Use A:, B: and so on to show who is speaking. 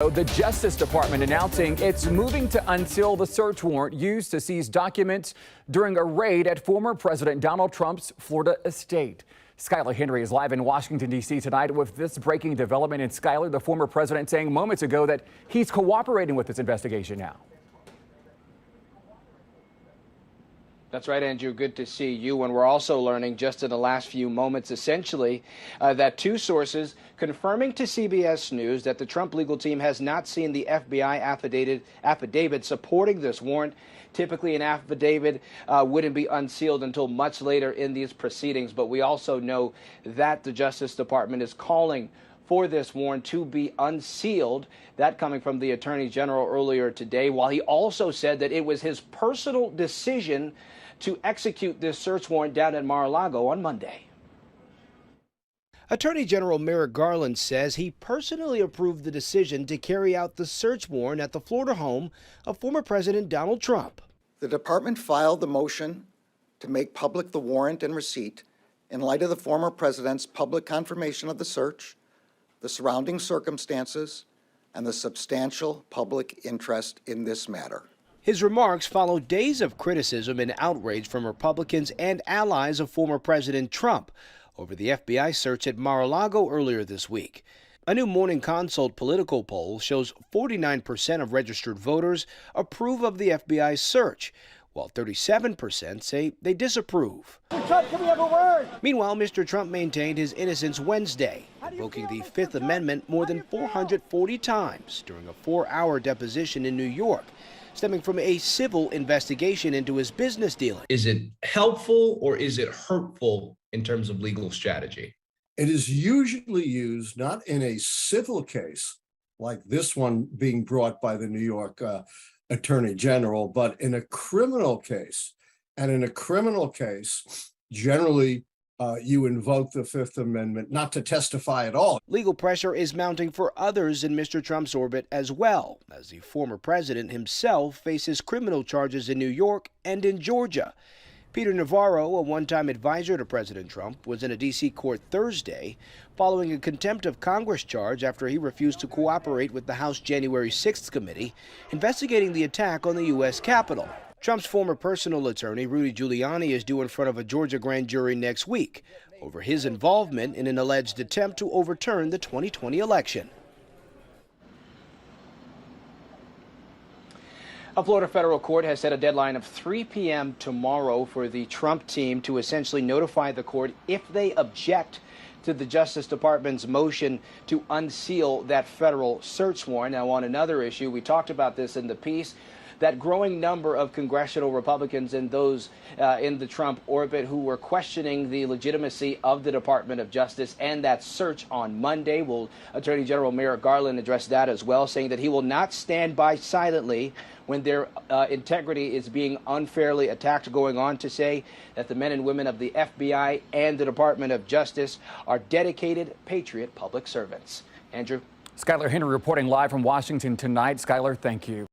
A: Tomorrow, the Justice Department announcing it's moving to unseal the search warrant used to seize documents during a raid at former President Donald Trump's Florida estate. Skylar Henry is live in Washington, D.C. tonight with this breaking development. And Skylar, the former president, saying moments ago that he's cooperating with this investigation now.
B: That's right, Andrew. Good to see you. And we're also learning just in the last few moments, essentially, that two sources confirming to CBS News that the Trump legal team has not seen the FBI affidavit supporting this warrant. Typically, an affidavit wouldn't be unsealed until much later in these proceedings. But we also know that the Justice Department is calling for this warrant to be unsealed. That coming from the Attorney General earlier today, while he also said that it was his personal decision to execute this search warrant down at Mar-a-Lago on Monday.
C: Attorney General Merrick Garland says he personally approved the decision to carry out the search warrant at the Florida home of former President Donald Trump.
D: The department filed the motion to make public the warrant and receipt in light of the former president's public confirmation of the search, the surrounding circumstances, and the substantial public interest in this matter.
C: His remarks follow days of criticism and outrage from Republicans and allies of former President Trump over the FBI search at Mar-a-Lago earlier this week. A new Morning Consult political poll shows 49% of registered voters approve of the FBI search, while 37% say they disapprove.
E: Trump, can we have a word?
C: Meanwhile, Mr. Trump maintained his innocence Wednesday, invoking the Fifth Amendment more than 440 times during a 4-hour deposition in New York, stemming from a civil investigation into his business dealings.
F: Is it helpful or is it hurtful in terms of legal strategy?
G: It is usually used not in a civil case like this one being brought by the New York Attorney General, but in a criminal case. And in a criminal case, generally, you invoke the Fifth Amendment not to testify at all.
C: Legal pressure is mounting for others in Mr. Trump's orbit as well, as the former president himself faces criminal charges in New York and in Georgia. Peter Navarro, a one-time advisor to President Trump, was in a D.C. court Thursday following a contempt of Congress charge after he refused to cooperate with the House January 6th committee investigating the attack on the U.S. Capitol. Trump's former personal attorney, Rudy Giuliani, is due in front of a Georgia grand jury next week over his involvement in an alleged attempt to overturn the 2020 election.
B: A Florida federal court has set a deadline of 3 p.m. tomorrow for the Trump team to essentially notify the court if they object to the Justice Department's motion to unseal that federal search warrant. Now, on another issue, we talked about this in the piece, that growing number of congressional Republicans and those in the Trump orbit who were questioning the legitimacy of the Department of Justice and that search on Monday. Will Attorney General Merrick Garland address that as well, saying that he will not stand by silently when their integrity is being unfairly attacked, going on to say that the men and women of the FBI and the Department of Justice are dedicated, patriot public servants. Andrew.
A: Skylar Henry reporting live from Washington tonight. Skylar, thank you.